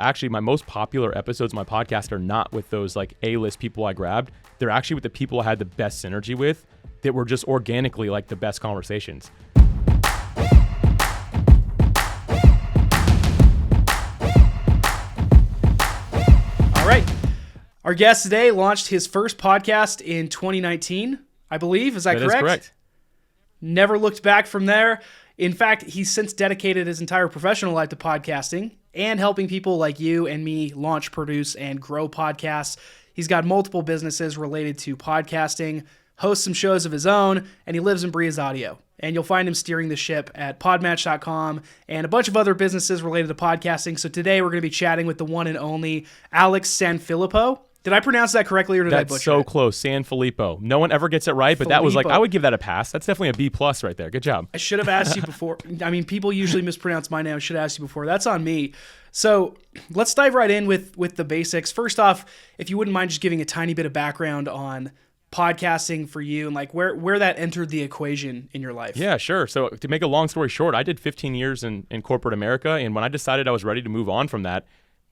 actually my most popular episodes of my podcast are not with those like A-list people I grabbed. They're actually with the people I had the best synergy with that were just organically like the best conversations. All right. Our guest today launched his first podcast in 2019, I believe. Is that correct? That is correct. Never looked back from there. In fact, he's since dedicated his entire professional life to podcasting and helping people like you and me launch, produce, and grow podcasts. He's got multiple businesses related to podcasting, hosts some shows of his own, and he lives and breathes audio. And you'll find him steering the ship at podmatch.com and a bunch of other businesses related to podcasting. So today we're going to be chatting with the one and only Alex Sanfilippo. Did I pronounce that correctly or did I butcher it? That's so close. Sanfilippo. No one ever gets it right, but that was like, I would give that a pass. That's definitely a B+ right there. Good job. I should have asked you before. I mean, people usually mispronounce my name. I should have asked you before. That's on me. So let's dive right in with the basics. First off, if you wouldn't mind just giving a tiny bit of background on podcasting for you and like where that entered the equation in your life. Yeah, sure. So to make a long story short, I did 15 years in corporate America. And when I decided I was ready to move on from that,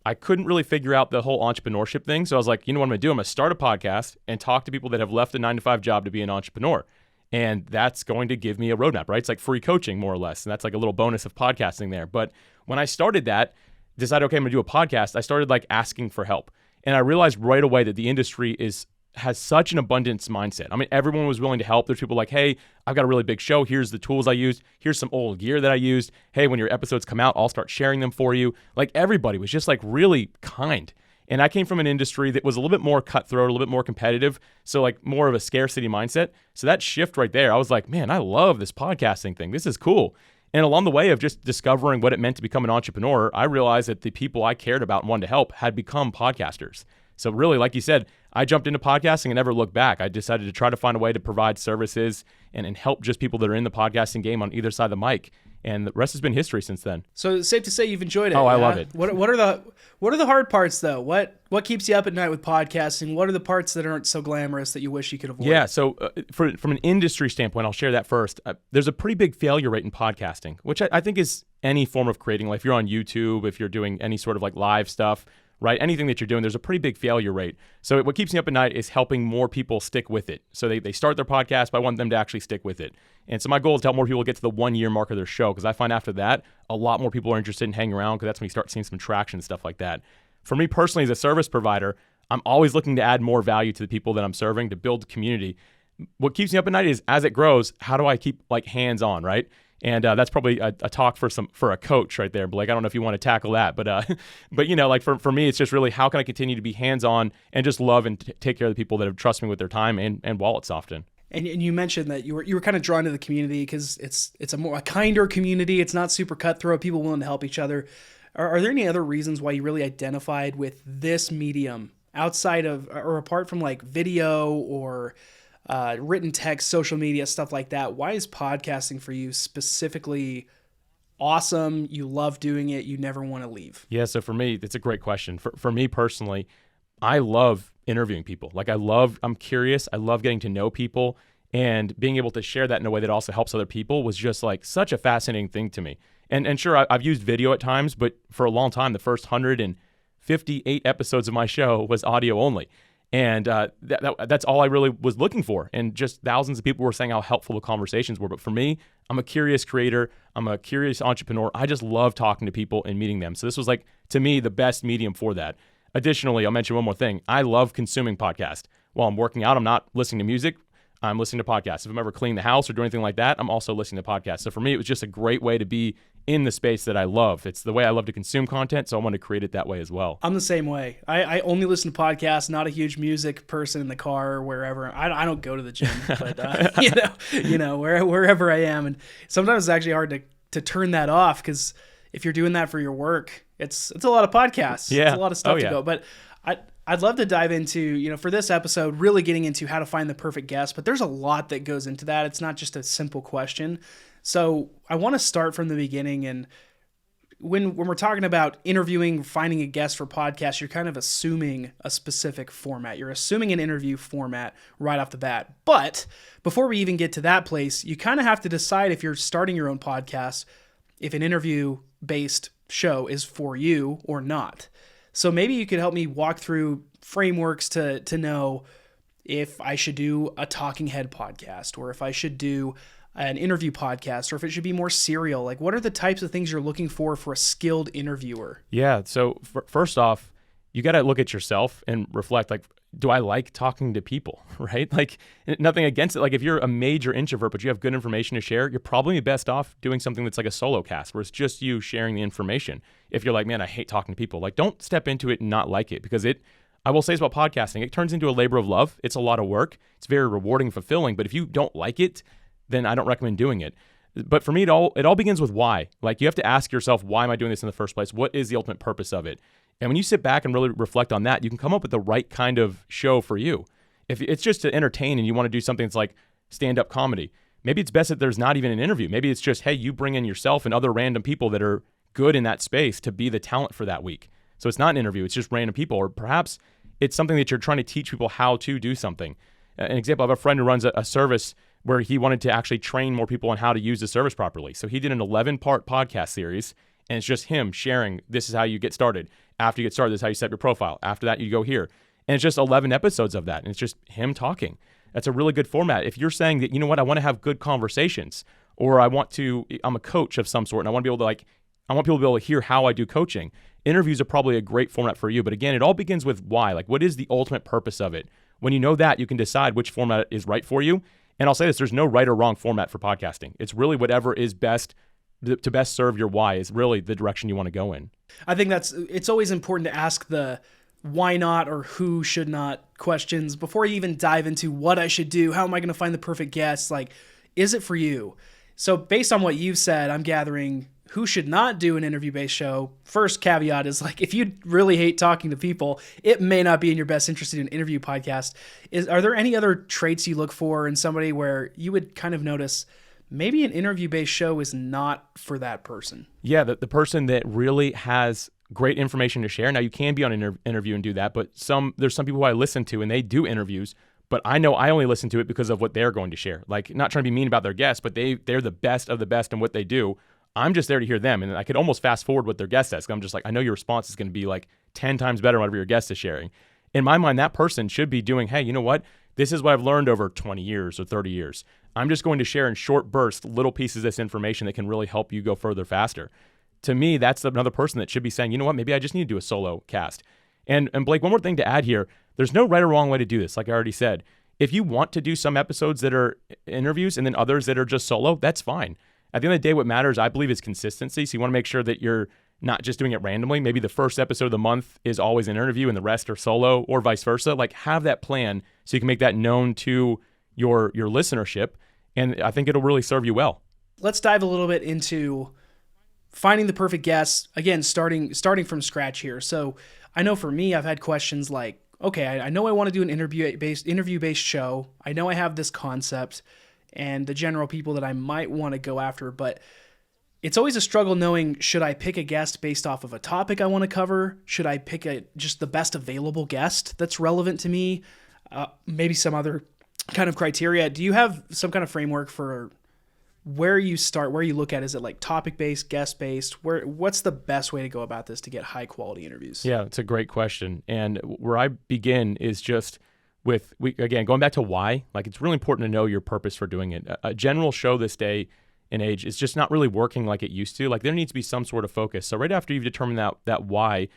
I couldn't really figure out the whole entrepreneurship thing. So I was like, you know what I'm going to do? I'm going to start a podcast and talk to people that have left a 9-to-5 job to be an entrepreneur. And that's going to give me a roadmap, right? It's like free coaching, more or less. And that's like a little bonus of podcasting there. But when I started that, decided, okay, I'm going to do a podcast, I started like asking for help. And I realized right away that the industry has such an abundance mindset. I mean, everyone was willing to help. There's people like, hey, I've got a really big show. Here's the tools I used. Here's some old gear that I used. Hey, when your episodes come out, I'll start sharing them for you. Like everybody was just like really kind. And I came from an industry that was a little bit more cutthroat, a little bit more competitive. So like more of a scarcity mindset. So that shift right there, I was like, man, I love this podcasting thing. This is cool. And along the way of just discovering what it meant to become an entrepreneur, I realized that the people I cared about and wanted to help had become podcasters. So really, like you said, I jumped into podcasting and never looked back. I decided to try to find a way to provide services and help just people that are in the podcasting game on either side of the mic. And the rest has been history since then. So it's safe to say you've enjoyed it. Oh, I love it. What are the hard parts though? What keeps you up at night with podcasting? What are the parts that aren't so glamorous that you wish you could avoid? Yeah, so from an industry standpoint, I'll share that first. There's a pretty big failure rate in podcasting, which I think is any form of creating. Like if you're on YouTube, if you're doing any sort of like live stuff, right? Anything that you're doing, there's a pretty big failure rate. So what keeps me up at night is helping more people stick with it. So they start their podcast, but I want them to actually stick with it. And so my goal is to help more people get to the 1-year mark of their show, because I find after that, a lot more people are interested in hanging around, because that's when you start seeing some traction and stuff like that. For me personally, as a service provider, I'm always looking to add more value to the people that I'm serving to build community. What keeps me up at night is as it grows, how do I keep like hands on, right? And that's probably a talk for a coach right there. Blake, I don't know if you want to tackle that, but you know, like for me, it's just really how can I continue to be hands on and just love and take care of the people that have trusted me with their time and wallets often. And you mentioned that you were kind of drawn to the community because it's a kinder community. It's not super cutthroat. People willing to help each other. Are there any other reasons why you really identified with this medium outside of or apart from like video or written text, social media, stuff like that? Why is podcasting for you specifically awesome? You love doing it. You never want to leave. Yeah. So for me, it's a great question. For me personally, I love interviewing people. Like I'm curious. I love getting to know people, and being able to share that in a way that also helps other people was just like such a fascinating thing to me. And sure, I've used video at times, but for a long time, the first 158 episodes of my show was audio only. And that's all I really was looking for. And just thousands of people were saying how helpful the conversations were. But for me, I'm a curious creator. I'm a curious entrepreneur. I just love talking to people and meeting them. So this was like, to me, the best medium for that. Additionally, I'll mention one more thing. I love consuming podcasts. While I'm working out, I'm not listening to music. I'm listening to podcasts. If I'm ever cleaning the house or doing anything like that, I'm also listening to podcasts. So for me, it was just a great way to be in the space that I love. It's the way I love to consume content, so I want to create it that way as well. I'm the same way. I only listen to podcasts, not a huge music person in the car or wherever. I don't go to the gym, but wherever I am. And sometimes it's actually hard to turn that off, because if you're doing that for your work, it's a lot of podcasts. Yeah. It's a lot of stuff to go. But I'd love to dive into, for this episode, really getting into how to find the perfect guest, but there's a lot that goes into that. It's not just a simple question. So I want to start from the beginning. And when we're talking about interviewing, finding a guest for podcasts, you're kind of assuming a specific format. You're assuming an interview format right off the bat. But before we even get to that place, you kind of have to decide, if you're starting your own podcast, if an interview-based show is for you or not. So maybe you could help me walk through frameworks to know if I should do a talking head podcast, or if I should do an interview podcast, or if it should be more serial. Like, what are the types of things you're looking for a skilled interviewer? Yeah. So first off, you got to look at yourself and reflect, like, do I like talking to people, right? Like, nothing against it. Like, if you're a major introvert, but you have good information to share, you're probably best off doing something that's like a solo cast where it's just you sharing the information. If you're like, man, I hate talking to people, like, don't step into it and not like it, because I will say this about podcasting, it turns into a labor of love. It's a lot of work. It's very rewarding, fulfilling, but if you don't like it, then I don't recommend doing it. But for me, it all begins with why. Like, you have to ask yourself, why am I doing this in the first place? What is the ultimate purpose of it? And when you sit back and really reflect on that, you can come up with the right kind of show for you. If it's just to entertain and you want to do something that's like stand-up comedy, maybe it's best that there's not even an interview. Maybe it's just, hey, you bring in yourself and other random people that are good in that space to be the talent for that week. So it's not an interview, it's just random people. Or perhaps it's something that you're trying to teach people how to do something. An example, I have a friend who runs a service where he wanted to actually train more people on how to use the service properly. So he did an 11-part podcast series, and it's just him sharing, this is how you get started. After you get started, this is how you set your profile. After that, you go here. And it's just 11 episodes of that, and it's just him talking. That's a really good format. If you're saying that, you know what, I want to have good conversations, or I'm a coach of some sort, and I want people to be able to hear how I do coaching, interviews are probably a great format for you. But again, it all begins with why. Like, what is the ultimate purpose of it? When you know that, you can decide which format is right for you. And I'll say this, there's no right or wrong format for podcasting. It's really whatever is best to best serve your why is really the direction you want to go in. I think it's always important to ask the why not or who should not questions before you even dive into what I should do. How am I going to find the perfect guest? Like, is it for you? So based on what you've said, I'm gathering who should not do an interview-based show. First caveat is, like, if you really hate talking to people, it may not be in your best interest in an interview podcast. Are there any other traits you look for in somebody where you would kind of notice maybe an interview-based show is not for that person? Yeah, the person that really has great information to share. Now, you can be on an interview and do that, but there's some people who I listen to and they do interviews, but I know I only listen to it because of what they're going to share. Like, not trying to be mean about their guests, but they're the best of the best in what they do. I'm just there to hear them, and I could almost fast forward what their guest says. I'm just like, I know your response is going to be like 10 times better than whatever your guest is sharing. In my mind, that person should be doing, hey, you know what? This is what I've learned over 20 years or 30 years. I'm just going to share in short bursts little pieces of this information that can really help you go further faster. To me, that's another person that should be saying, you know what? Maybe I just need to do a solo cast. And Blake, one more thing to add here. There's no right or wrong way to do this, like I already said. If you want to do some episodes that are interviews and then others that are just solo, that's fine. At the end of the day, what matters, I believe, is consistency. So you want to make sure that you're not just doing it randomly. Maybe the first episode of the month is always an interview and the rest are solo, or vice versa. Like, have that plan so you can make that known to your listenership. And I think it'll really serve you well. Let's dive a little bit into finding the perfect guest. Again, starting from scratch here. So I know for me, I've had questions like, okay, I know I want to do an interview-based show. I know I have this concept and the general people that I might want to go after, but it's always a struggle knowing, should I pick a guest based off of a topic I want to cover? Should I pick just the best available guest that's relevant to me? Maybe some other kind of criteria. Do you have some kind of framework for where you start, where you look at? Is it like topic-based, guest-based? What's the best way to go about this to get high-quality interviews? Yeah, it's a great question. And where I begin is just with, again, going back to why. Like, it's really important to know your purpose for doing it. A general show this day and age is just not really working like it used to. Like, there needs to be some sort of focus. So right after you've determined that why,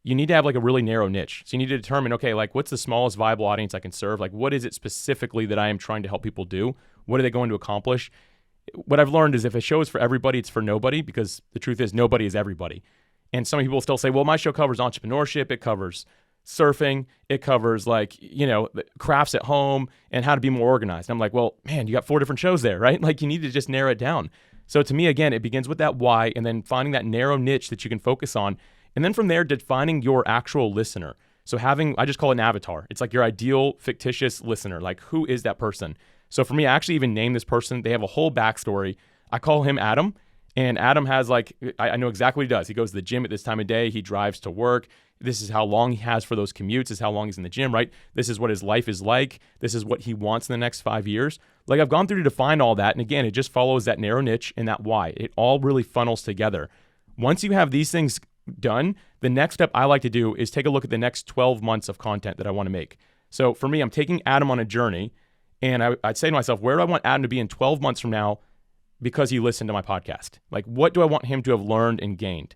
you need to have like a really narrow niche. So you need to determine, okay, like, what's the smallest viable audience I can serve? Like, what is it specifically that I am trying to help people do? What are they going to accomplish? What I've learned is if a show is for everybody, it's for nobody, because the truth is nobody is everybody. And some people still say, well, my show covers entrepreneurship, it covers surfing, it covers, like, crafts at home and how to be more organized. And I'm like, well, man, you got 4 different shows there, right? Like, you need to just narrow it down. So to me, again, it begins with that why, and then finding that narrow niche that you can focus on. And then from there, defining your actual listener. So I just call it an avatar. It's like your ideal fictitious listener. Like, who is that person? So for me, I actually even named this person. They have a whole backstory. I call him Adam. And Adam has, like, I know exactly what he does. He goes to the gym at this time of day. He drives to work. This is how long he has for those commutes. This is how long he's in the gym, right? This is what his life is like. This is what he wants in the next 5 years. Like, I've gone through to define all that. And again, it just follows that narrow niche and that why. It all really funnels together. Once you have these things done, the next step I like to do is take a look at the next 12 months of content that I want to make. So for me, I'm taking Adam on a journey, and I'd say to myself, where do I want Adam to be in 12 months from now because he listened to my podcast? Like, what do I want him to have learned and gained?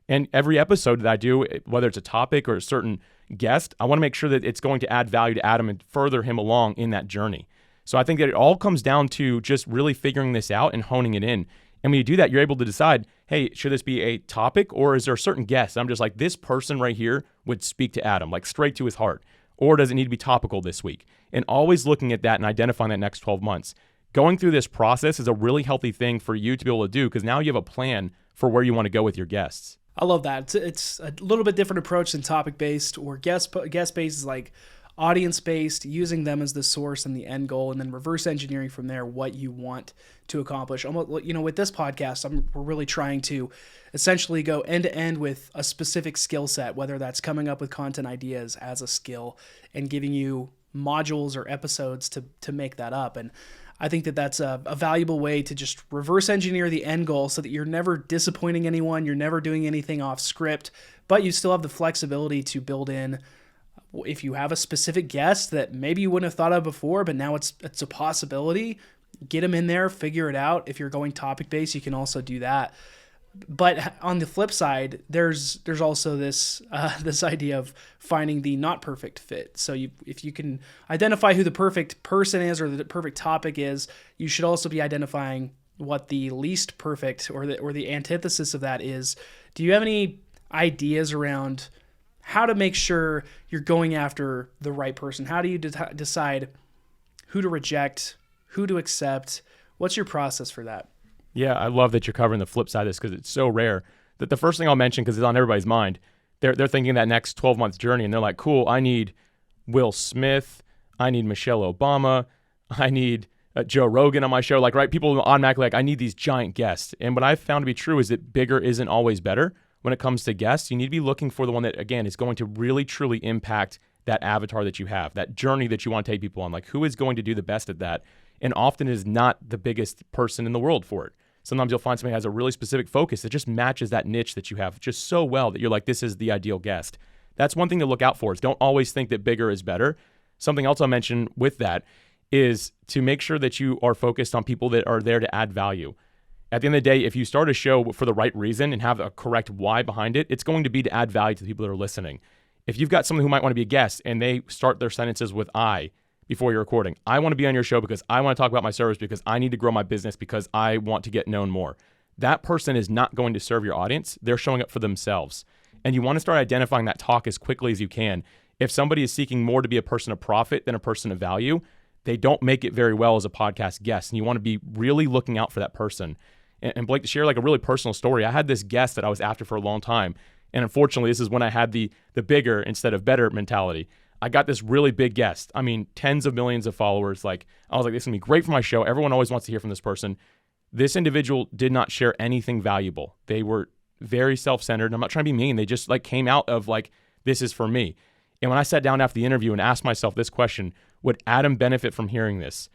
And every episode that I do, whether it's a topic or a certain guest, I want to make sure that it's going to add value to Adam and further him along in that journey. So I think that it all comes down to just really figuring this out and honing it in. And when you do that, you're able to decide, hey, should this be a topic, or is there a certain guest? I'm just like, this person right here would speak to Adam, like straight to his heart. Or does it need to be topical this week? And always looking at that and identifying that next 12 months. Going through this process is a really healthy thing for you to be able to do, because now you have a plan for where you want to go with your guests. I love that. It's a little bit different approach than topic-based, or guest-based is like audience-based, using them as the source and the end goal, and then reverse engineering from there what you want to accomplish. Almost, with this podcast, we're really trying to essentially go end-to-end with a specific skill set, whether that's coming up with content ideas as a skill and giving you modules or episodes to make that up. And I think that that's a valuable way to just reverse engineer the end goal so that you're never disappointing anyone, you're never doing anything off script, but you still have the flexibility to build in, if you have a specific guest that maybe you wouldn't have thought of before, but now it's a possibility, get them in there, figure it out. If you're going topic-based, you can also do that. But on the flip side, there's also this idea of finding the not perfect fit. So if you can identify who the perfect person is or the perfect topic is, you should also be identifying what the least perfect or the antithesis of that is. Do you have any ideas around how to make sure you're going after the right person? How do you decide who to reject, who to accept? What's your process for that? Yeah, I love that you're covering the flip side of this, because it's so rare that the first thing I'll mention, because it's on everybody's mind, they're thinking that next 12-month journey, and they're like, cool, I need Will Smith, I need Michelle Obama, I need Joe Rogan on my show. Like, right, people automatically like, I need these giant guests. And what I've found to be true is that bigger isn't always better. When it comes to guests, you need to be looking for the one that, again, is going to really, truly impact that avatar that you have, that journey that you want to take people on. Like, who is going to do the best at that? And often is not the biggest person in the world for it. Sometimes you'll find somebody who has a really specific focus that just matches that niche that you have just so well that you're like, this is the ideal guest. That's one thing to look out for, is don't always think that bigger is better. Something else I'll mention with that is to make sure that you are focused on people that are there to add value. At the end of the day, if you start a show for the right reason and have a correct why behind it, it's going to be to add value to the people that are listening. If you've got someone who might want to be a guest and they start their sentences with I before you're recording, I want to be on your show because I want to talk about my service, because I need to grow my business, because I want to get known more. That person is not going to serve your audience. They're showing up for themselves. And you want to start identifying that talk as quickly as you can. If somebody is seeking more to be a person of profit than a person of value, they don't make it very well as a podcast guest. And you want to be really looking out for that person. And Blake, to share like a really personal story, I had this guest that I was after for a long time. And unfortunately, this is when I had the bigger instead of better mentality. I got this really big guest. I mean, tens of millions of followers. Like, I was like, this is going to be great for my show. Everyone always wants to hear from this person. This individual did not share anything valuable. They were very self-centered. I'm not trying to be mean. They just like came out of like, this is for me. And when I sat down after the interview and asked myself this question, would Adam benefit from hearing this?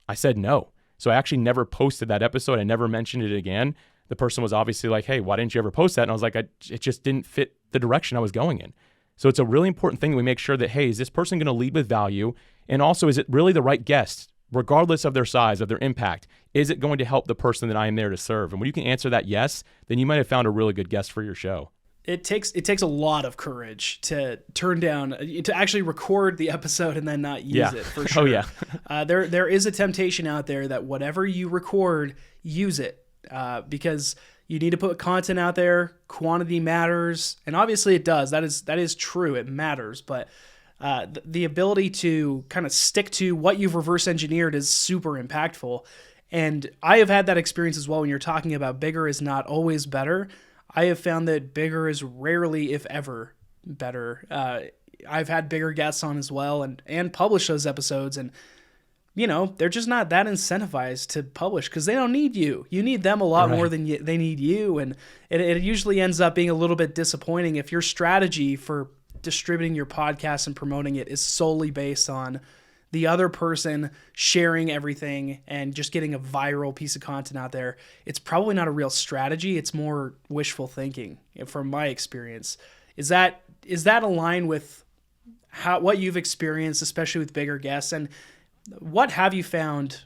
I said no. So I actually never posted that episode. I never mentioned it again. The person was obviously like, hey, why didn't you ever post that? And I was like, it just didn't fit the direction I was going in. So it's a really important thing that we make sure that, hey, is this person going to lead with value? And also, is it really the right guest, regardless of their size, of their impact? Is it going to help the person that I am there to serve? And when you can answer that yes, then you might have found a really good guest for your show. It takes a lot of courage to turn down, to actually record the episode and then not use it, for sure. Oh, yeah. There is a temptation out there that whatever you record, use it, because you need to put content out there. Quantity matters, and obviously it does. That is true. It matters, but the ability to kind of stick to what you've reverse engineered is super impactful. And I have had that experience as well. When you're talking about bigger is not always better, I have found that bigger is rarely, if ever, better. I've had bigger guests on as well, and published those episodes, and they're just not that incentivized to publish because they don't need you. You need them a lot more than they need you. And it usually ends up being a little bit disappointing if your strategy for distributing your podcast and promoting it is solely based on the other person sharing everything and just getting a viral piece of content out there, it's probably not a real strategy. It's more wishful thinking from my experience. Is that aligned with what you've experienced, especially with bigger guests? And what have you found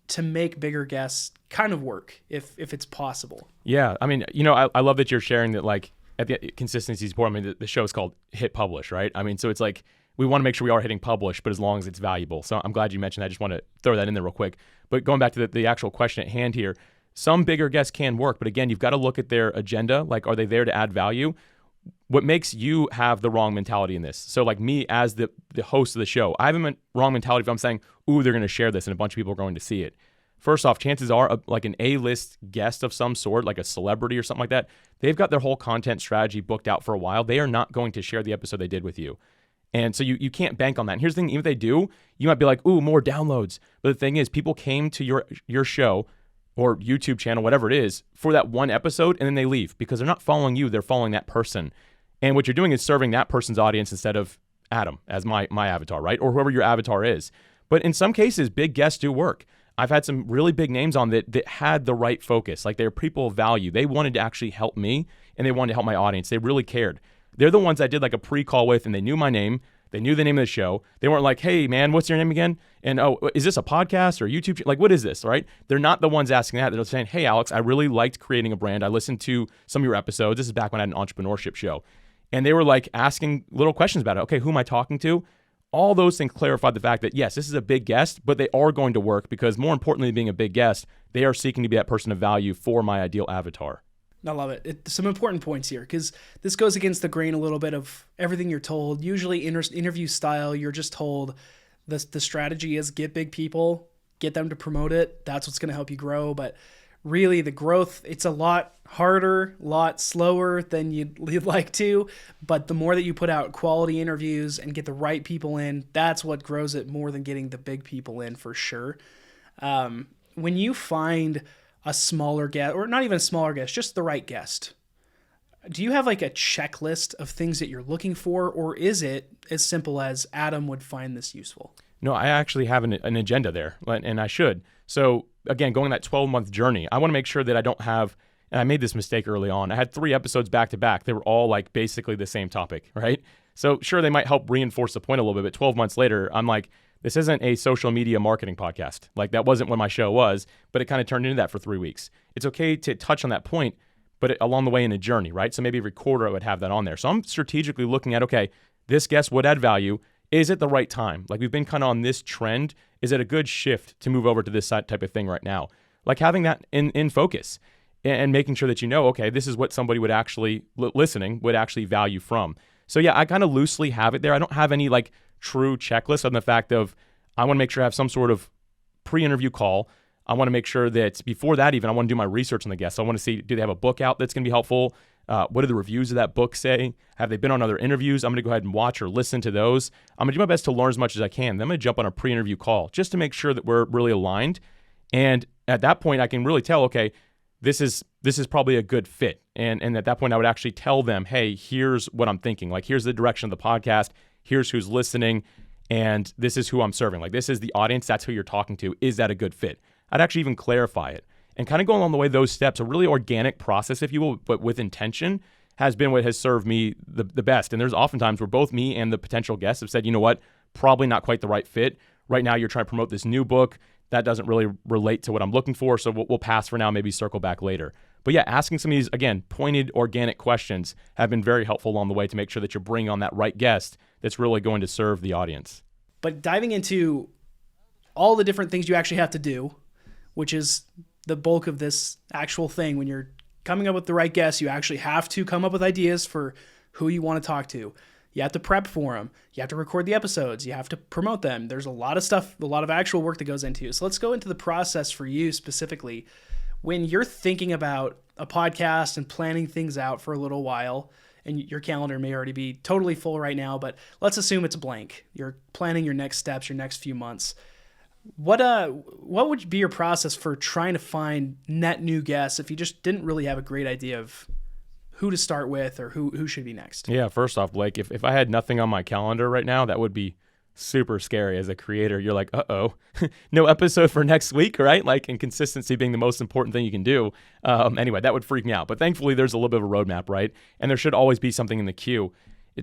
to make bigger guests kind of work if it's possible? Yeah. I mean, I love that you're sharing that, like, at the consistency is important. I mean, the show is called Hit Publish, right? I mean, so it's like, we want to make sure we are hitting publish, but as long as it's valuable. So I'm glad you mentioned that. I just want to throw that in there real quick. But going back to the actual question at hand here, some bigger guests can work, but again, you've got to look at their agenda. Like, are they there to add value? What makes you have the wrong mentality in this? So like me as the host of the show, I have a wrong mentality if I'm saying, ooh, they're going to share this and a bunch of people are going to see it. First off, chances are like an A-list guest of some sort, like a celebrity or something like that, they've got their whole content strategy booked out for a while. They are not going to share the episode they did with you. And so you can't bank on that. And here's the thing, even if they do, you might be like, ooh, more downloads. But the thing is, people came to your show or YouTube channel, whatever it is, for that one episode, and then they leave because they're not following you, they're following that person. And what you're doing is serving that person's audience instead of Adam as my avatar, right? Or whoever your avatar is. But in some cases, big guests do work. I've had some really big names on that had the right focus. Like, they're people of value. They wanted to actually help me, and they wanted to help my audience. They really cared. They're the ones I did like a pre-call with, and they knew my name. They knew the name of the show. They weren't like, hey, man, what's your name again? And, oh, is this a podcast or YouTube? Like, what is this, right? They're not the ones asking that. They're saying, hey, Alex, I really liked creating a brand. I listened to some of your episodes. This is back when I had an entrepreneurship show. And they were like asking little questions about it. Okay, who am I talking to? All those things clarified the fact that, yes, this is a big guest, but they are going to work because, more importantly than being a big guest, they are seeking to be that person of value for my ideal avatar. I love it. Some important points here, because this goes against the grain a little bit of everything you're told. Usually interview style, you're just told the strategy is get big people, get them to promote it. That's what's going to help you grow. But really the growth, it's a lot harder, a lot slower than you'd like to. But the more that you put out quality interviews and get the right people in, that's what grows it more than getting the big people in, for sure. When you find a smaller guest, or not even a smaller guest, just the right guest, do you have like a checklist of things that you're looking for, or is it as simple as Adam would find this useful? No, I actually have an agenda there, and I should. So again, going on that 12-month journey, I want to make sure that I don't have, and I made this mistake early on, I had 3 episodes back to back. They were all like basically the same topic, right? So sure, they might help reinforce the point a little bit, but 12 months later, I'm like, this isn't a social media marketing podcast. Like, that wasn't what my show was, but it kind of turned into that for 3 weeks. It's okay to touch on that point, but along the way in a journey, right? So maybe every quarter I would have that on there. So I'm strategically looking at, okay, this guest would add value. Is it the right time? Like, we've been kind of on this trend. Is it a good shift to move over to this type of thing right now? Like, having that in focus and making sure that okay, this is what somebody would actually, listening, would actually value from. So yeah, I kind of loosely have it there. I don't have any like true checklist on the fact of, I want to make sure I have some sort of pre-interview call. I want to make sure that before that even, I want to do my research on the guests. I want to see, do they have a book out that's going to be helpful? What do the reviews of that book say? Have they been on other interviews? I'm going to go ahead and watch or listen to those. I'm going to do my best to learn as much as I can. Then I'm going to jump on a pre-interview call just to make sure that we're really aligned. And at that point, I can really tell, okay, this is probably a good fit. And at that point, I would actually tell them, hey, here's what I'm thinking. Like, here's the direction of the podcast. Here's who's listening. And this is who I'm serving. Like, this is the audience. That's who you're talking to. Is that a good fit? I'd actually even clarify it. And kind of going along the way, those steps, a really organic process, if you will, but with intention, has been what has served me the best. And there's oftentimes where both me and the potential guests have said, you know what, probably not quite the right fit. Right now, you're trying to promote this new book. That doesn't really relate to what I'm looking for. So we'll pass for now, maybe circle back later. But yeah, asking some of these, again, pointed organic questions have been very helpful along the way to make sure that you're bringing on that right guest that's really going to serve the audience. But diving into all the different things you actually have to do, which is the bulk of this actual thing, when you're coming up with the right guests, you actually have to come up with ideas for who you want to talk to. You have to prep for them. You have to record the episodes. You have to promote them. There's a lot of stuff, a lot of actual work that goes into it. So let's go into the process for you specifically. When you're thinking about a podcast and planning things out for a little while, and your calendar may already be totally full right now, but let's assume it's blank. You're planning your next steps, your next few months. What would be your process for trying to find net new guests if you just didn't really have a great idea of who to start with or who should be next? Yeah, first off, Blake, if I had nothing on my calendar right now, that would be super scary as a creator. You're like, uh-oh, no episode for next week, right? Like, and consistency being the most important thing you can do. Anyway, that would freak me out. But thankfully, there's a little bit of a roadmap, right? And there should always be something in the queue.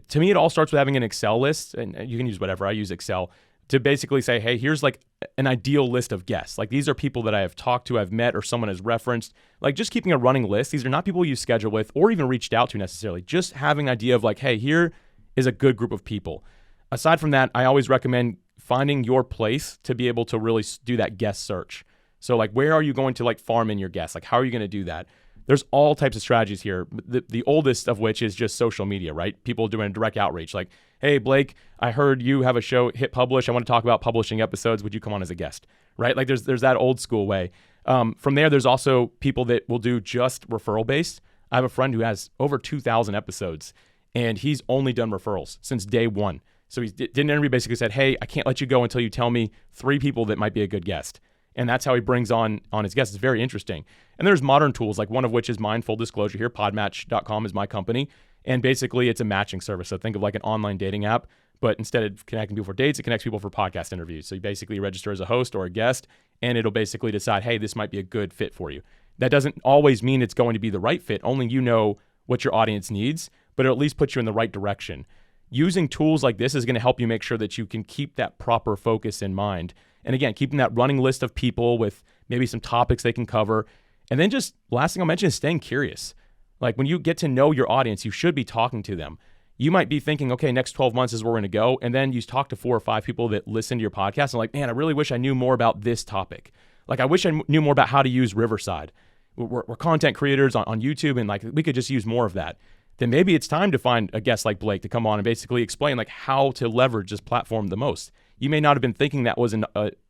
To me, it all starts with having an Excel list, and you can use whatever. I use Excel to basically say, hey, here's like an ideal list of guests. Like, these are people that I have talked to, I've met, or someone has referenced. Like, just keeping a running list. These are not people you schedule with or even reached out to necessarily. Just having an idea of like, hey, here is a good group of people. Aside from that, I always recommend finding your place to be able to really do that guest search. So like, where are you going to like farm in your guests? Like, how are you going to do that? There's all types of strategies here. The oldest of which is just social media, right? People doing direct outreach. Like, hey, Blake, I heard you have a show, hit publish. I want to talk about publishing episodes. Would you come on as a guest? Right? Like, there's that old school way. From there, there's also people that will do just referral based. I have a friend who has over 2,000 episodes, and he's only done referrals since day one. So he did an interview, basically said, hey, I can't let you go until you tell me 3 people that might be a good guest. And that's how he brings on his guests. It's very interesting. And there's modern tools, like one of which is mine, full disclosure here. Podmatch.com is my company. And basically, it's a matching service. So think of like an online dating app, but instead of connecting people for dates, it connects people for podcast interviews. So you basically register as a host or a guest, and it'll basically decide, hey, this might be a good fit for you. That doesn't always mean it's going to be the right fit. Only you know what your audience needs, but it'll at least put you in the right direction. Using tools like this is going to help you make sure that you can keep that proper focus in mind. And again, keeping that running list of people with maybe some topics they can cover. And then just last thing I'll mention is staying curious. Like, when you get to know your audience, you should be talking to them. You might be thinking, okay, next 12 months is where we're going to go. And then you talk to 4 or 5 people that listen to your podcast and like, man, I really wish I knew more about this topic. Like, I wish I knew more about how to use Riverside. We're content creators on YouTube, and like, we could just use more of that. Then maybe it's time to find a guest like Blake to come on and basically explain like how to leverage this platform the most. You may not have been thinking that was an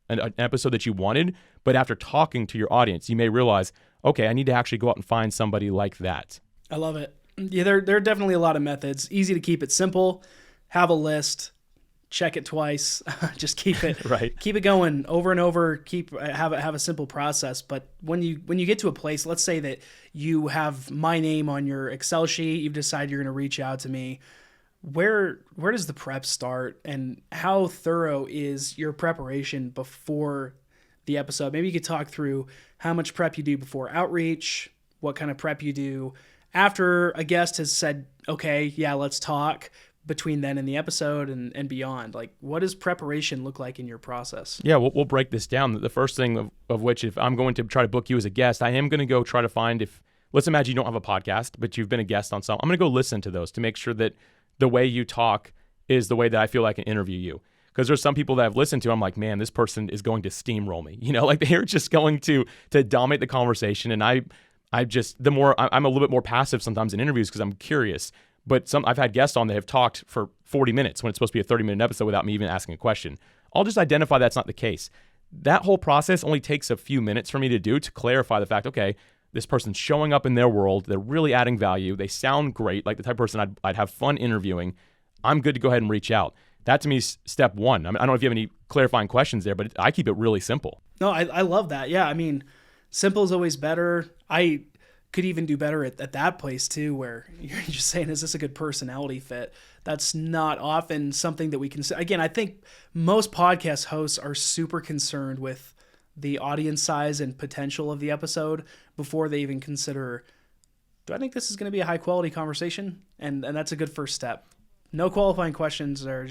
episode that you wanted, but after talking to your audience, you may realize, okay, I need to actually go out and find somebody like that. I love it. Yeah, there are definitely a lot of methods. Easy to keep it simple. Have a list. Check it twice. Just keep it right. Keep it going over and over. Have a simple process. But when you get to a place, let's say that you have my name on your Excel sheet, you've decided you're going to reach out to me. Where does the prep start, and how thorough is your preparation before the episode? Maybe you could talk through how much prep you do before outreach, what kind of prep you do after a guest has said, okay, yeah, let's talk, between then and the episode and beyond. Like, what does preparation look like in your process? Yeah, we'll break this down. The first thing of which, if I'm going to try to book you as a guest, I am going to go try to find, let's imagine you don't have a podcast, but you've been a guest on some. I'm going to go listen to those to make sure that the way you talk is the way that I feel like I can interview you. Because there's some people that I've listened to, I'm like, man, this person is going to steamroll me. You know, like, they're just going to dominate the conversation. And I'm a little bit more passive sometimes in interviews because I'm curious. But I've had guests on that have talked for 40 minutes when it's supposed to be a 30-minute episode without me even asking a question. I'll just identify that's not the case. That whole process only takes a few minutes for me to do to clarify the fact, okay, this person's showing up in their world. They're really adding value. They sound great, like the type of person I'd have fun interviewing. I'm good to go ahead and reach out. That to me is step one. I mean, I don't know if you have any clarifying questions there, but I keep it really simple. No, I love that. Yeah, I mean, simple is always better. I could even do better at that place too, where you're just saying, is this a good personality fit? That's not often something that we can say. Again, I think most podcast hosts are super concerned with the audience size and potential of the episode before they even consider, do I think this is going to be a high quality conversation? And that's a good first step. No qualifying questions or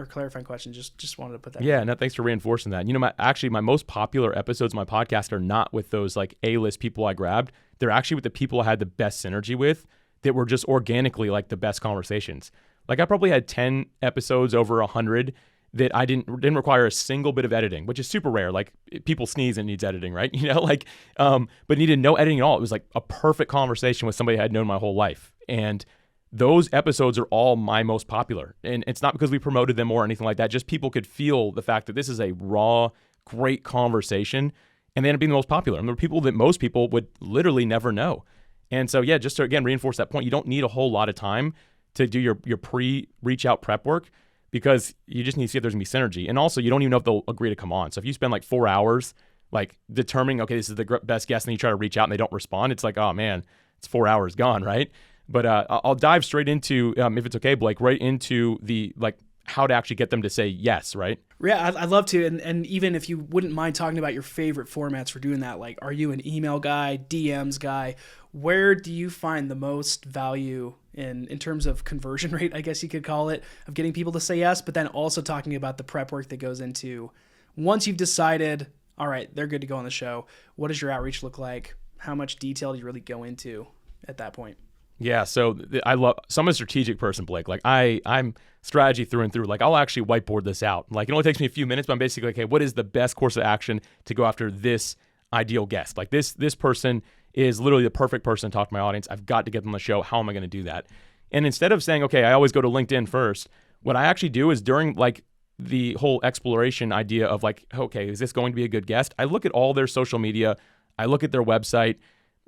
clarifying questions. Just wanted to put that. Yeah, no, thanks for reinforcing that. You know, my most popular episodes of my podcast are not with those like A-list people I grabbed. They're actually with the people I had the best synergy with, that were just organically like the best conversations. Like, I probably had 10 episodes over 100 that I didn't require a single bit of editing, which is super rare. Like, people sneeze and it needs editing, right? You know, like, but needed no editing at all. It was like a perfect conversation with somebody I had known my whole life. And those episodes are all my most popular. And it's not because we promoted them or anything like that. Just people could feel the fact that this is a raw, great conversation, and they end up being the most popular. And there were people that most people would literally never know. And so, yeah, just to, again, reinforce that point, you don't need a whole lot of time to do your pre-reach out prep work, because you just need to see if there's going to be synergy. And also, you don't even know if they'll agree to come on. So if you spend like 4 hours like determining, okay, this is the best guest, and then you try to reach out and they don't respond, it's like, oh man, it's 4 hours gone, right? But I'll dive straight into, if it's okay, Blake, right into the like how to actually get them to say yes, right? Yeah, I'd love to. And even if you wouldn't mind talking about your favorite formats for doing that, like, are you an email guy, DMs guy? Where do you find the most value in terms of conversion rate, I guess you could call it, of getting people to say yes, but then also talking about the prep work that goes into once you've decided, all right, they're good to go on the show. What does your outreach look like? How much detail do you really go into at that point? Yeah, so I'm a strategic person, Blake. Like I'm strategy through and through. Like I'll actually whiteboard this out. Like it only takes me a few minutes, but I'm basically like, okay, what is the best course of action to go after this ideal guest? Like this person is literally the perfect person to talk to my audience. I've got to get them on the show. How am I going to do that? And instead of saying, okay, I always go to LinkedIn first, what I actually do is during like the whole exploration idea of like, okay, is this going to be a good guest? I look at all their social media. I look at their website.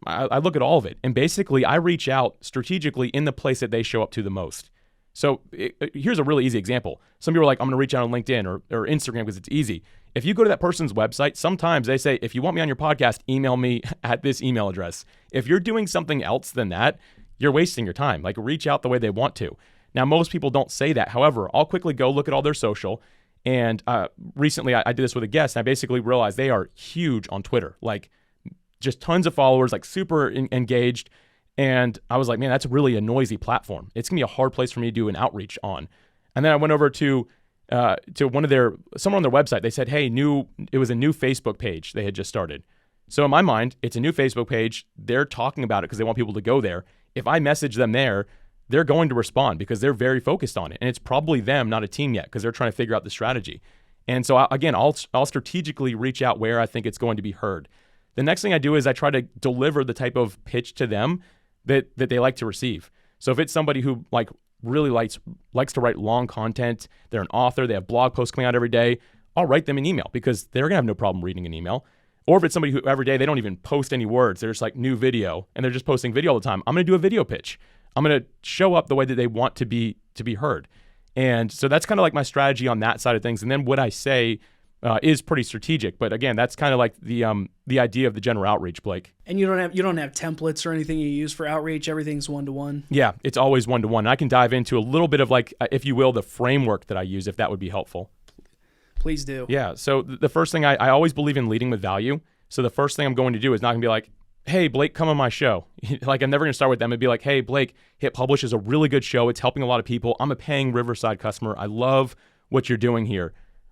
I look at all of it. And basically, I reach out strategically in the place that they show up to the most. So here's a really easy example. Some people are like, I'm going to reach out on LinkedIn or Instagram because it's easy. If you go to that person's website, sometimes they say, if you want me on your podcast, email me at this email address. If you're doing something else than that, you're wasting your time. Like reach out the way they want to. Now, most people don't say that. However, I'll quickly go look at all their social. And recently I did this with a guest. And I basically realized they are huge on Twitter. Like just tons of followers, like super engaged. And I was like, man, that's really a noisy platform. It's gonna be a hard place for me to do an outreach on. And then I went over to someone on their website. They said, hey, it was a new Facebook page they had just started. So in my mind, it's a new Facebook page. They're talking about it because they want people to go there. If I message them there, they're going to respond because they're very focused on it. And it's probably them, not a team yet, because they're trying to figure out the strategy. And so I'll strategically reach out where I think it's going to be heard. The next thing I do is I try to deliver the type of pitch to them that they like to receive. So if it's somebody who like really likes to write long content, they're an author, they have blog posts coming out every day, I'll write them an email because they're gonna have no problem reading an email. Or if it's somebody who every day they don't even post any words, they're just like new video and they're just posting video all the time, I'm gonna do a video pitch. I'm gonna show up the way that they want to be heard. And so that's kind of like my strategy on that side of things. And then what I say is pretty strategic, but again, that's kind of like the idea of the general outreach, Blake. And you don't have templates or anything you use for outreach. Everything's one-to-one. Yeah, it's always one-to-one. I can dive into a little bit of like, if you will, the framework that I use, if that would be helpful. Please do. Yeah. So the first thing I always believe in leading with value. So the first thing I'm going to do is not gonna be like, hey, Blake, come on my show. Like I'm never gonna start with them. It'd be like, hey, Blake, Hit Publish is a really good show. It's helping a lot of people. I'm a paying Riverside customer. I love what you're doing here.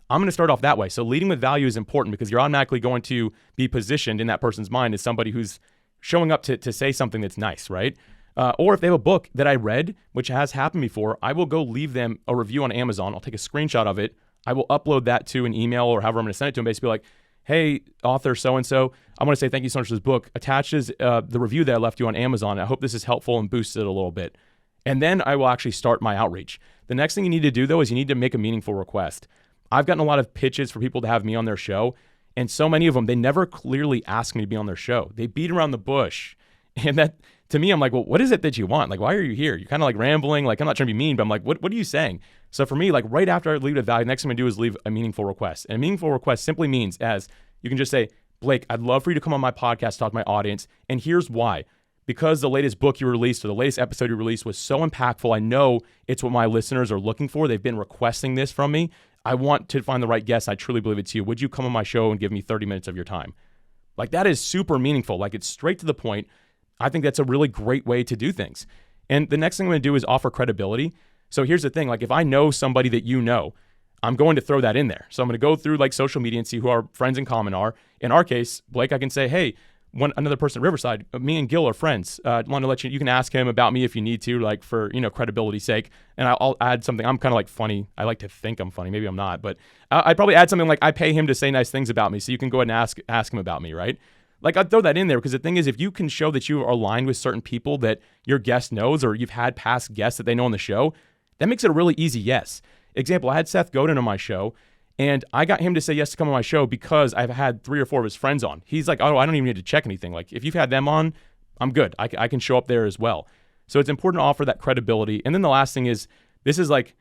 I'm going to start off that way. So leading with value is important because you're automatically going to be positioned in that person's mind as somebody who's showing up to say something that's nice, right? Or if they have a book that I read, which has happened before, I will go leave them a review on Amazon. I'll take a screenshot of it. I will upload that to an email or however I'm going to send it to them, basically like, hey, author so-and-so, I want to say thank you so much for this book. Attaches the review that I left you on Amazon. I hope this is helpful and boosts it a little bit. And then I will actually start my outreach. The next thing you need to do, though, is you need to make a meaningful request. I've gotten a lot of pitches for people to have me on their show, and so many of them, they never clearly ask me to be on their show. They beat around the bush. And that, to me, I'm like, well, what is it that you want? Like, why are you here? You're kind of like rambling. Like, I'm not trying to be mean, but I'm like, what are you saying? So for me, like right after I leave with value, the next thing I do is leave a meaningful request. And a meaningful request simply means as you can just say, Blake, I'd love for you to come on my podcast, talk to my audience. And here's why. Because the latest book you released or the latest episode you released was so impactful, I know it's what my listeners are looking for. They've been requesting this from me. I want to find the right guest. I truly believe it's you. Would you come on my show and give me 30 minutes of your time? Like that is super meaningful. Like it's straight to the point. I think that's a really great way to do things. And the next thing I'm going to do is offer credibility. So here's the thing. Like if I know somebody that you know, I'm going to throw that in there. So I'm going to go through like social media and see who our friends in common are. In our case, Blake, I can say, hey, another person at Riverside, me and Gil are friends. I want to let you can ask him about me if you need to, like for, credibility's sake. And I'll add something. I'm kind of like funny. I like to think I'm funny. Maybe I'm not, but I'd probably add something like I pay him to say nice things about me. So you can go ahead and ask him about me, right? Like I'd throw that in there because the thing is, if you can show that you are aligned with certain people that your guest knows, or you've had past guests that they know on the show, that makes it a really easy yes. Example, I had Seth Godin on my show. And I got him to say yes to come on my show because I've had 3 or 4 of his friends on. He's like, oh, I don't even need to check anything. Like, if you've had them on, I'm good. I can show up there as well. So it's important to offer that credibility. And then the last thing is, this is like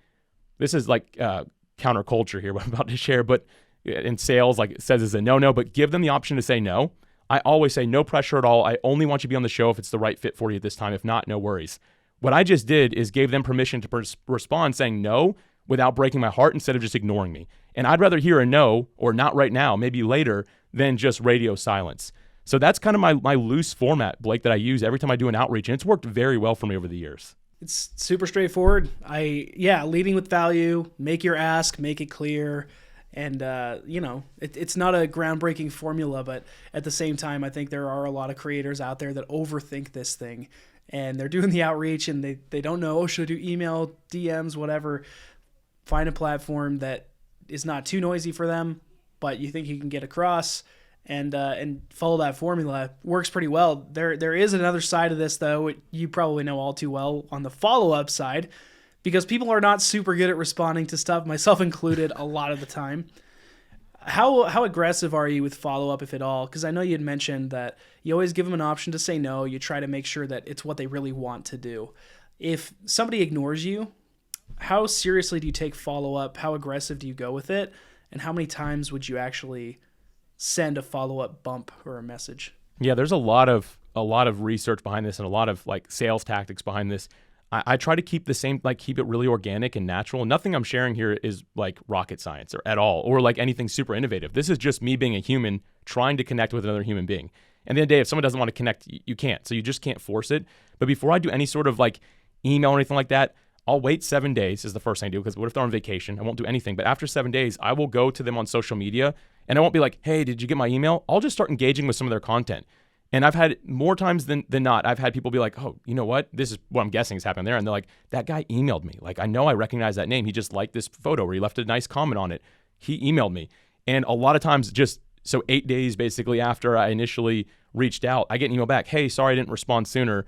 counterculture here, what I'm about to share. But in sales, like it says is a no-no, but give them the option to say no. I always say no pressure at all. I only want you to be on the show if it's the right fit for you at this time. If not, no worries. What I just did is gave them permission to respond saying no, without breaking my heart instead of just ignoring me. And I'd rather hear a no or not right now, maybe later, than just radio silence. So that's kind of my loose format, Blake, that I use every time I do an outreach. And it's worked very well for me over the years. It's super straightforward. Leading with value, make your ask, make it clear. And, it's not a groundbreaking formula, but at the same time, I think there are a lot of creators out there that overthink this thing. And they're doing the outreach and they don't know, should I do email, DMs, whatever. Find a platform that is not too noisy for them, but you think you can get across and follow that formula. Works pretty well. There is another side of this, though, you probably know all too well, on the follow-up side, because people are not super good at responding to stuff, myself included, a lot of the time. How aggressive are you with follow-up, if at all? Because I know you had mentioned that you always give them an option to say no. You try to make sure that it's what they really want to do. If somebody ignores you, how seriously do you take follow-up? How aggressive do you go with it? And how many times would you actually send a follow-up bump or a message? Yeah, there's a lot of research behind this and a lot of like sales tactics behind this. I try to keep the same, like keep it really organic and natural. Nothing I'm sharing here is like rocket science or at all, or like anything super innovative. This is just me being a human trying to connect with another human being. And at the end of the day, if someone doesn't want to connect, you can't. So you just can't force it. But before I do any sort of like email or anything like that, I'll wait 7 days is the first thing I do, because what if they're on vacation? I won't do anything. But after 7 days, I will go to them on social media and I won't be like, hey, did you get my email? I'll just start engaging with some of their content. And I've had more times than not, I've had people be like, oh, you know what? This is what I'm guessing is happening there. And they're like, that guy emailed me. Like, I know I recognize that name. He just liked this photo or he left a nice comment on it. He emailed me. And a lot of times so 8 days basically after I initially reached out, I get an email back. Hey, sorry I didn't respond sooner.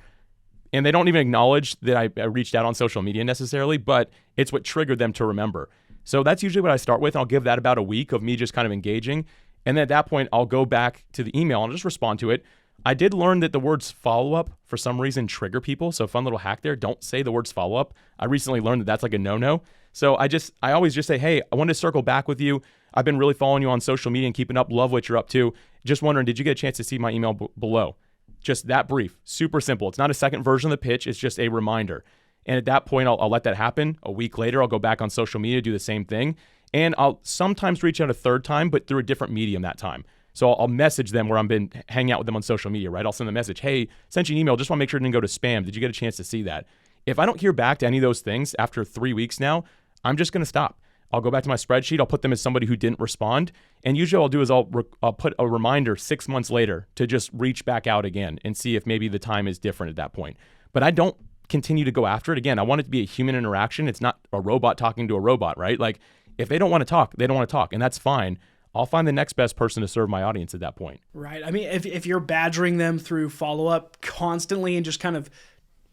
And they don't even acknowledge that I reached out on social media necessarily, but it's what triggered them to remember. So that's usually what I start with. I'll give that about a week of me just kind of engaging. And then at that point, I'll go back to the email and I'll just respond to it. I did learn that the words follow-up for some reason trigger people. So fun little hack there. Don't say the words follow-up. I recently learned that that's like a no-no. So I always just say, hey, I wanted to circle back with you. I've been really following you on social media and keeping up. Love what you're up to. Just wondering, did you get a chance to see my email below? Just that brief. Super simple. It's not a second version of the pitch. It's just a reminder. And at that point, I'll let that happen. A week later, I'll go back on social media, do the same thing. And I'll sometimes reach out a third time, but through a different medium that time. So I'll message them where I've been hanging out with them on social media, right? I'll send them a message. Hey, sent you an email. Just want to make sure it didn't go to spam. Did you get a chance to see that? If I don't hear back to any of those things after 3 weeks now, I'm just going to stop. I'll go back to my spreadsheet. I'll put them as somebody who didn't respond. And usually what I'll do is I'll put a reminder 6 months later to just reach back out again and see if maybe the time is different at that point. But I don't continue to go after it. Again, I want it to be a human interaction. It's not a robot talking to a robot, right? Like if they don't want to talk, they don't want to talk, and that's fine. I'll find the next best person to serve my audience at that point. Right. I mean, if you're badgering them through follow-up constantly and just kind of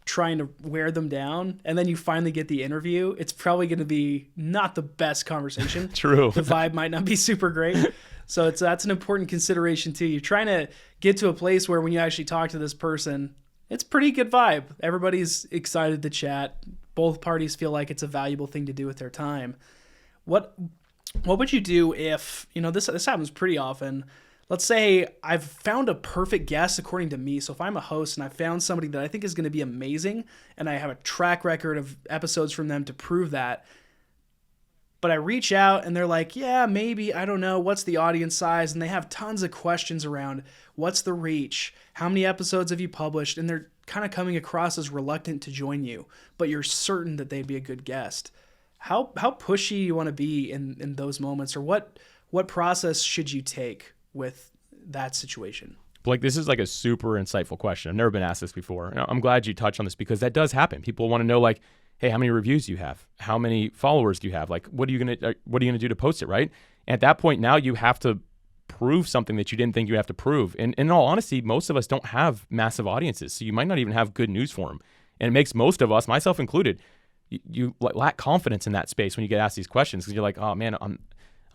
trying to wear them down, and then you finally get the interview, it's probably going to be not the best conversation. True. The vibe might not be super great. So that's an important consideration too. You're trying to get to a place where when you actually talk to this person, it's pretty good vibe. Everybody's excited to chat. Both parties feel like it's a valuable thing to do with their time. What would you do if, this happens pretty often. Let's say I've found a perfect guest according to me. So if I'm a host and I found somebody that I think is going to be amazing and I have a track record of episodes from them to prove that, but I reach out and they're like, yeah, maybe, I don't know, what's the audience size? And they have tons of questions around what's the reach? How many episodes have you published? And they're kind of coming across as reluctant to join you, but you're certain that they'd be a good guest. How pushy you want to be in those moments, or what process should you take with that situation? Blake, this is like a super insightful question. I've never been asked this before. And I'm glad you touched on this because that does happen. People want to know, like, hey, how many reviews do you have? How many followers do you have? Like, what are you gonna do to post it, right? And at that point, now you have to prove something that you didn't think you have to prove. And in all honesty, most of us don't have massive audiences, so you might not even have good news for them. And it makes most of us, myself included, you lack confidence in that space when you get asked these questions because you're like, oh man, I'm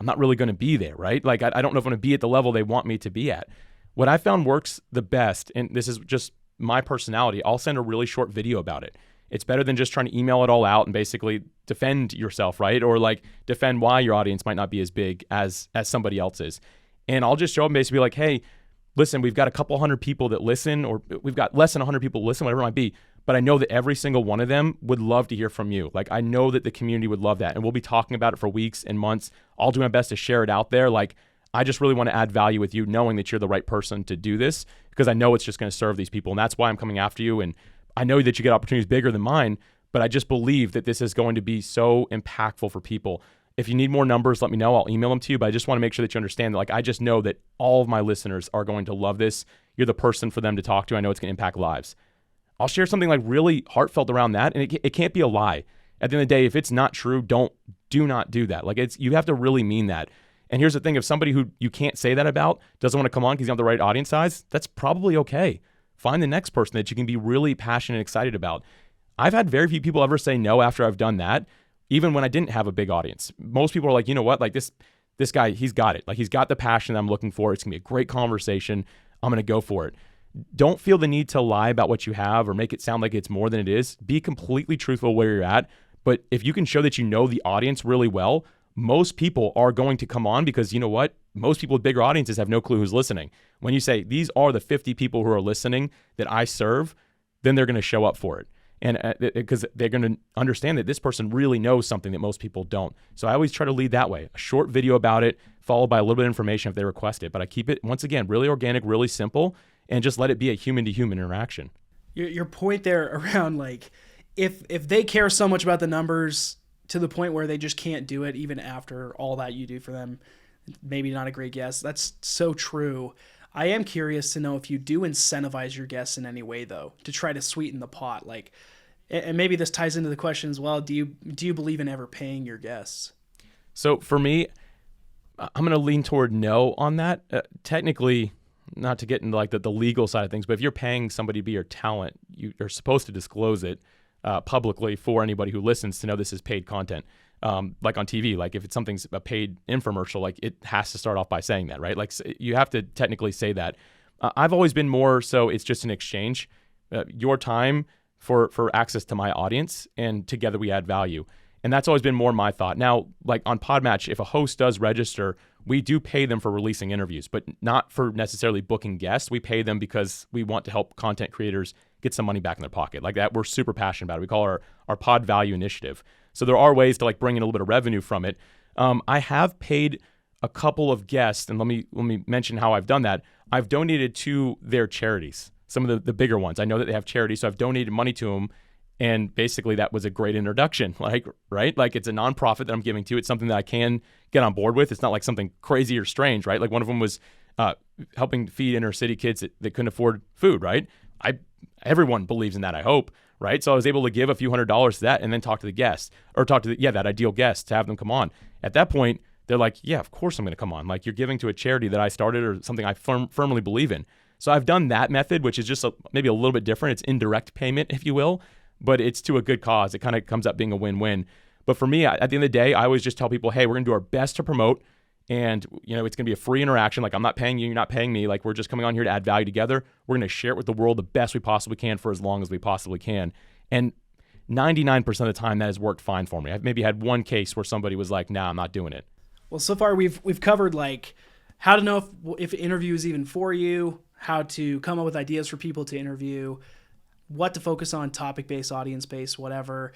not really going to be there, right? Like I don't know if I'm going to be at the level they want me to be at. What I found works the best, and this is just my personality, I'll send a really short video about it. It's better than just trying to email it all out and basically defend yourself, right? Or like defend why your audience might not be as big as somebody else's. And I'll just show them basically like, hey, listen, we've got a couple hundred people that listen, or we've got less than 100 people listen, whatever it might be. but I know that every single one of them would love to hear from you. Like, I know that the community would love that, and we'll be talking about it for weeks and months. I'll do my best to share it out there. Like, I just really want to add value with you, knowing that you're the right person to do this, because I know it's just going to serve these people, and that's why I'm coming after you. And I know that you get opportunities bigger than mine, but I just believe that this is going to be so impactful for people. If you need more numbers, let me know. I'll email them to you, but I just want to make sure that you understand that, like, I just know that all of my listeners are going to love this. You're the person for them to talk to. I know it's going to impact lives. I'll share something like really heartfelt around that, and it can't be a lie. At the end of the day, if it's not true, do not do that. Like, you have to really mean that. And here's the thing, if somebody who you can't say that about doesn't want to come on because you don't have the right audience size, that's probably okay. Find the next person that you can be really passionate and excited about. I've had very few people ever say no after I've done that, even when I didn't have a big audience. Most people are like, you know what, like this guy, he's got it. Like, he's got the passion that I'm looking for. It's going to be a great conversation. I'm going to go for it. Don't feel the need to lie about what you have or make it sound like it's more than it is. Be completely truthful where you're at. But if you can show that you know the audience really well, most people are going to come on, because you know what? Most people with bigger audiences have no clue who's listening. When you say, these are the 50 people who are listening that I serve, then they're going to show up for it. And because they're going to understand that this person really knows something that most people don't. So I always try to lead that way. A short video about it, followed by a little bit of information if they request it. But I keep it, once again, really organic, really simple, and just let it be a human-to-human interaction. Your point there around, like, if they care so much about the numbers to the point where they just can't do it even after all that you do for them, maybe not a great guest. That's so true. I am curious to know if you do incentivize your guests in any way, though, to try to sweeten the pot. Like, and maybe this ties into the question as well. Do you believe in ever paying your guests? So for me, I'm going to lean toward no on that. Technically, not to get into like the legal side of things, but if you're paying somebody to be your talent, you're supposed to disclose it publicly for anybody who listens to know this is paid content. Like on TV, like if it's something's a paid infomercial, like it has to start off by saying that, right? Like you have to technically say that. I've always been more so it's just an exchange, your time for access to my audience, and together we add value. And that's always been more my thought. Now, like on Podmatch, if a host does register, we do pay them for releasing interviews, but not for necessarily booking guests. We pay them because we want to help content creators get some money back in their pocket. Like that, we're super passionate about it. We call our Pod Value Initiative. So there are ways to like bring in a little bit of revenue from it. I have paid a couple of guests, and let me mention how I've done that. I've donated to their charities, some of the bigger ones. I know that they have charities, so I've donated money to them. And basically that was a great introduction, like, right? Like it's a nonprofit that I'm giving to. It's something that I can get on board with. It's not like something crazy or strange, right? Like one of them was helping feed inner city kids that couldn't afford food, right? Everyone believes in that, I hope, right? So I was able to give a few $100s to that and then talk to the guests, or talk to that ideal guest to have them come on. At that point, they're like, yeah, of course I'm going to come on. Like you're giving to a charity that I started or something I firmly believe in. So I've done that method, which is just maybe a little bit different. It's indirect payment, if you will, but it's to a good cause. It kind of comes up being a win-win. But for me, at the end of the day, I always just tell people, hey, we're going to do our best to promote, and it's going to be a free interaction. Like I'm not paying you, you're not paying me. Like we're just coming on here to add value together. We're going to share it with the world the best we possibly can for as long as we possibly can. And 99% of the time that has worked fine for me. I've maybe had one case where somebody was like, nah, I'm not doing it. Well, so far we've covered like how to know if an interview is even for you, how to come up with ideas for people to interview, what to focus on, topic-based, audience-based, whatever.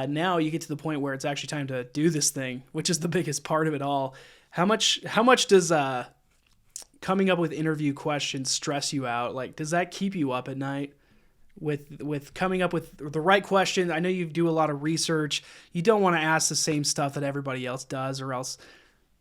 Now you get to the point where it's actually time to do this thing, which is the biggest part of it all. How much does coming up with interview questions stress you out? Like, does that keep you up at night with coming up with the right questions? I know you do a lot of research. You don't want to ask the same stuff that everybody else does, or else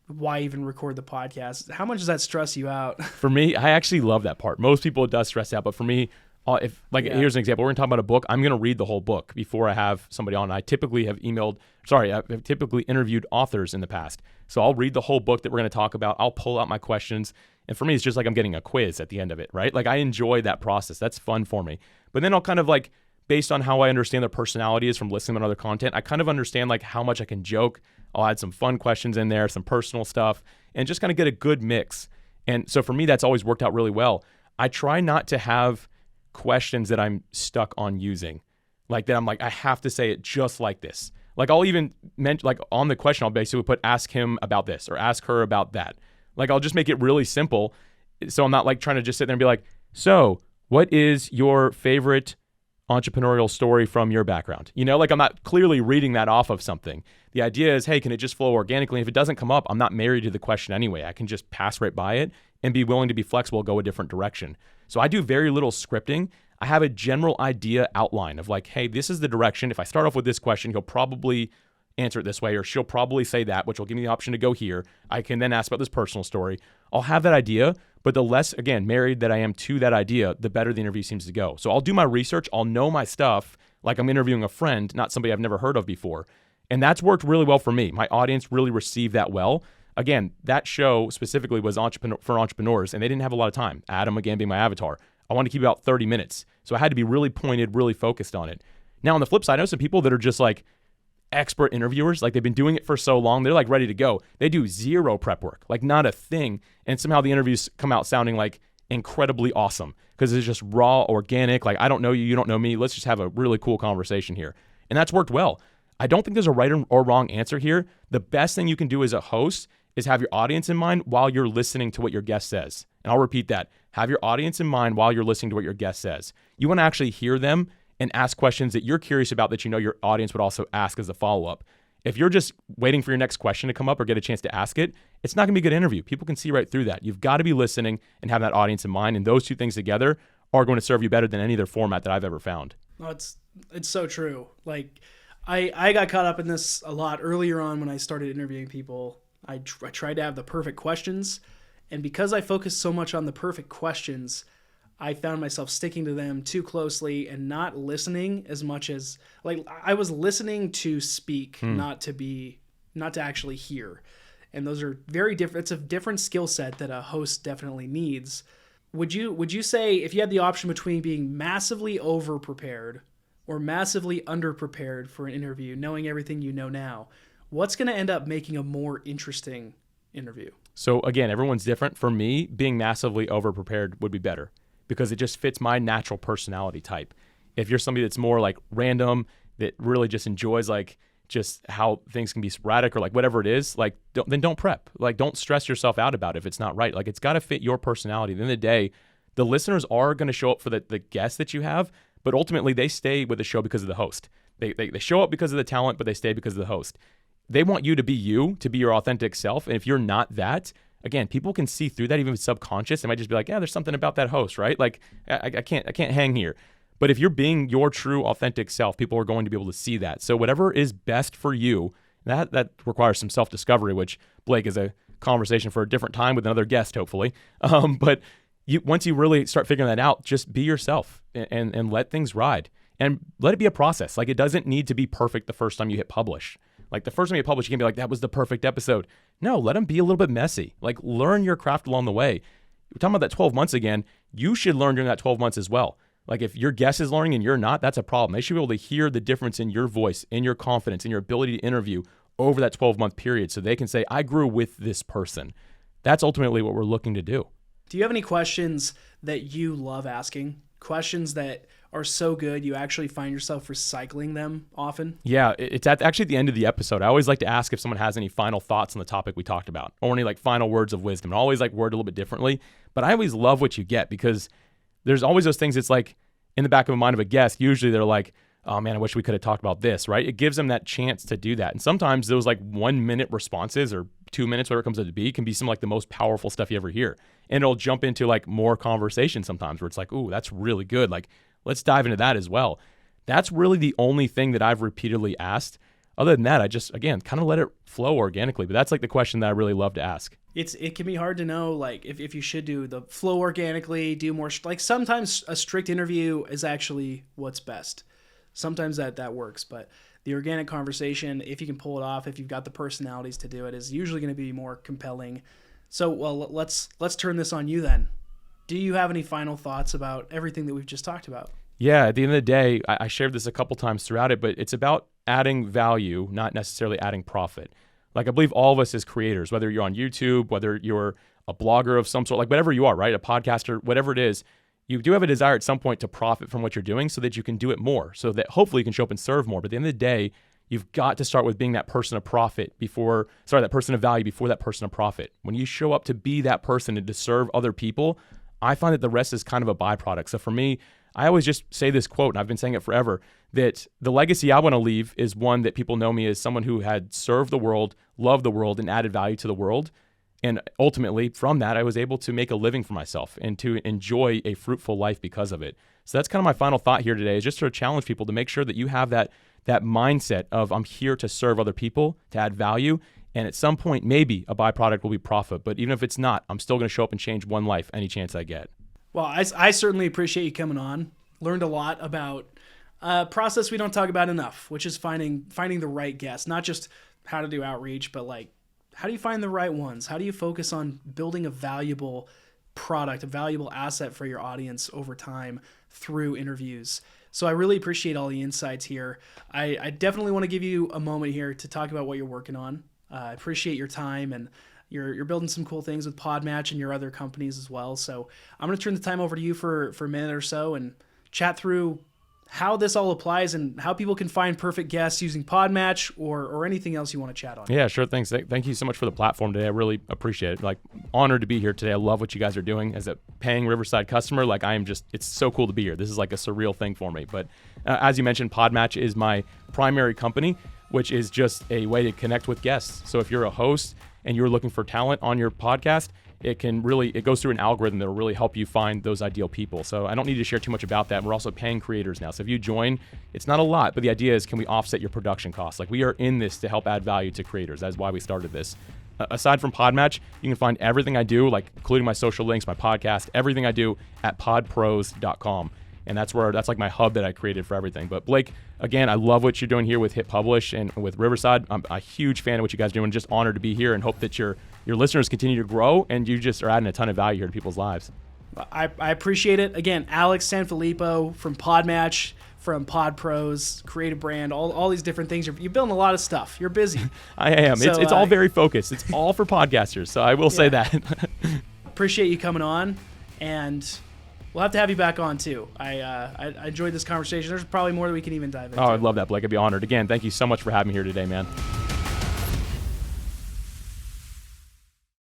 why even record the podcast? How much does that stress you out? For me, I actually love that part. Most people, it does stress out, but for me, here's an example. We're going to talk about a book. I'm going to read the whole book before I have somebody on. I've typically interviewed authors in the past. So I'll read the whole book that we're going to talk about. I'll pull out my questions. And for me, it's just like I'm getting a quiz at the end of it, right? Like I enjoy that process. That's fun for me. But then I'll kind of like, based on how I understand their personality is from listening to other content, I kind of understand like how much I can joke. I'll add some fun questions in there, some personal stuff, and just kind of get a good mix. And so for me, that's always worked out really well. I try not to have questions that I'm stuck on using, like that I'm like, I have to say it just like this. Like I'll even mention, like on the question, I'll basically put, ask him about this or ask her about that. Like I'll just make it really simple. So I'm not like trying to just sit there and be like, so what is your favorite entrepreneurial story from your background. Like I'm not clearly reading that off of something. The idea is, hey, can it just flow organically? If it doesn't come up, I'm not married to the question anyway. I can just pass right by it and be willing to be flexible, go a different direction. So I do very little scripting. I have a general idea outline of like, hey, this is the direction. If I start off with this question, he'll probably answer it this way, or she'll probably say that, which will give me the option to go here. I can then ask about this personal story. I'll have that idea, but the less, again, married that I am to that idea, the better the interview seems to go. So I'll do my research. I'll know my stuff like I'm interviewing a friend, not somebody I've never heard of before. And that's worked really well for me. My audience really received that well. Again, that show specifically was for entrepreneurs, and they didn't have a lot of time. Adam, again, being my avatar. I wanted to keep about 30 minutes. So I had to be really pointed, really focused on it. Now, on the flip side, I know some people that are just like expert interviewers, like they've been doing it for so long, they're like ready to go. They do zero prep work, like not a thing. And somehow the interviews come out sounding like incredibly awesome because it's just raw, organic. Like, I don't know you, you don't know me. Let's just have a really cool conversation here. And that's worked well. I don't think there's a right or wrong answer here. The best thing you can do as a host is have your audience in mind while you're listening to what your guest says. And I'll repeat that. Have your audience in mind while you're listening to what your guest says. You want to actually hear them and ask questions that you're curious about that your audience would also ask as a follow-up. If you're just waiting for your next question to come up or get a chance to ask it, it's not going to be a good interview. People can see right through that. You've got to be listening and have that audience in mind, and those two things together are going to serve you better than any other format that I've ever found. No, it's so true. Like, I got caught up in this a lot earlier on when I started interviewing people. I tried to have the perfect questions, and because I focused so much on the perfect questions, I found myself sticking to them too closely and not listening as much as, like, I was listening to speak, not to actually hear. And those are very different. It's a different skill set that a host definitely needs. Would you say, if you had the option between being massively over prepared or massively under prepared for an interview, knowing everything you know now, what's going to end up making a more interesting interview? So again, everyone's different. For me, being massively over prepared would be better, because it just fits my natural personality type. If you're somebody that's more like random, that really just enjoys like just how things can be sporadic or like whatever it is, like then don't prep. Like, don't stress yourself out about it if it's not right. Like, it's got to fit your personality. At the end of the day, the listeners are going to show up for the guests that you have, but ultimately they stay with the show because of the host. They show up because of the talent, but they stay because of the host. They want you, to be your authentic self. And if you're not that, again, people can see through that, even if it's subconscious. They might just be like, yeah, there's something about that host, right? Like, I can't hang here. But if you're being your true authentic self, people are going to be able to see that. So whatever is best for you, that requires some self-discovery, which, Blake, is a conversation for a different time with another guest, hopefully. But once you really start figuring that out, just be yourself and let things ride. And let it be a process. Like, it doesn't need to be perfect the first time you hit publish. Like, the first time you publish, you can be like, that was the perfect episode. No, let them be a little bit messy. Like, learn your craft along the way. We're talking about that 12 months again. You should learn during that 12 months as well. Like, if your guest is learning and you're not, that's a problem. They should be able to hear the difference in your voice, in your confidence, in your ability to interview over that 12-month period, so they can say, I grew with this person. That's ultimately what we're looking to do. Do you have any questions that you love asking? Questions that are so good you actually find yourself recycling them often? Yeah, it's actually at the end of the episode. I always like to ask if someone has any final thoughts on the topic we talked about, or any like final words of wisdom. I always like word a little bit differently, but I always love what you get, because there's always those things. It's like in the back of the mind of a guest, usually they're like, oh man, I wish we could have talked about this, right? It gives them that chance to do that. And sometimes those like 1 minute responses or 2 minutes, whatever it comes out to be, can be some like the most powerful stuff you ever hear. And it'll jump into like more conversation sometimes where it's like, ooh, that's really good. Like, let's dive into that as well. That's really the only thing that I've repeatedly asked. Other than that, I just, again, kind of let it flow organically. But that's like the question that I really love to ask. It can be hard to know, like, if you should do the flow organically, do more, like, sometimes a strict interview is actually what's best. Sometimes that works, but the organic conversation, if you can pull it off, if you've got the personalities to do it, is usually going to be more compelling. So, well, let's turn this on you then. Do you have any final thoughts about everything that we've just talked about? Yeah, at the end of the day, I shared this a couple times throughout it, but it's about adding value, not necessarily adding profit. Like, I believe all of us as creators, whether you're on YouTube, whether you're a blogger of some sort, like whatever you are, right? A podcaster, whatever it is, you do have a desire at some point to profit from what you're doing so that you can do it more, so that hopefully you can show up and serve more. But at the end of the day, you've got to start with being that person of profit that person of value before that person of profit. When you show up to be that person and to serve other people, I find that the rest is kind of a byproduct. So for me, I always just say this quote, and I've been saying it forever, that the legacy I want to leave is one that people know me as someone who had served the world, loved the world, and added value to the world. And ultimately, from that, I was able to make a living for myself and to enjoy a fruitful life because of it. So that's kind of my final thought here today, is just to challenge people to make sure that you have that mindset of, I'm here to serve other people, to add value. And at some point, maybe a byproduct will be profit. But even if it's not, I'm still going to show up and change one life any chance I get. Well, I certainly appreciate you coming on. Learned a lot about a process we don't talk about enough, which is finding the right guests. Not just how to do outreach, but like, how do you find the right ones? How do you focus on building a valuable product, a valuable asset for your audience over time through interviews? So I really appreciate all the insights here. I definitely want to give you a moment here to talk about what you're working on. I appreciate your time, and you're building some cool things with Podmatch and your other companies as well. So I'm going to turn the time over to you for a minute or so and chat through how this all applies and how people can find perfect guests using Podmatch or anything else you want to chat on. Yeah, sure. Thanks. Thank you so much for the platform today. I really appreciate it. Like, honored to be here today. I love what you guys are doing as a paying Riverside customer. Like, it's so cool to be here. This is like a surreal thing for me. But as you mentioned, Podmatch is my primary company, which is just a way to connect with guests. So if you're a host and you're looking for talent on your podcast, it goes through an algorithm that will really help you find those ideal people. So I don't need to share too much about that. We're also paying creators now. So if you join, it's not a lot, but the idea is, can we offset your production costs? Like, we are in this to help add value to creators. That's why we started this. Aside from Podmatch, you can find everything I do, like including my social links, my podcast, everything I do at podpros.com. And that's like my hub that I created for everything. But Blake, again, I love what you're doing here with Hit Publish and with Riverside. I'm a huge fan of what you guys are doing. Just honored to be here, and hope that your listeners continue to grow and you just are adding a ton of value here to people's lives. I appreciate it. Again, Alex Sanfilippo from Podmatch, from Pod Pros, creative brand, all these different things. You're building a lot of stuff. You're busy. I am. So, it's all very focused. It's all for podcasters. So I will say that. Appreciate you coming on, and we'll have to have you back on too. I enjoyed this conversation. There's probably more that we can even dive into. Oh, I'd love that, Blake. I'd be honored. Again, thank you so much for having me here today, man.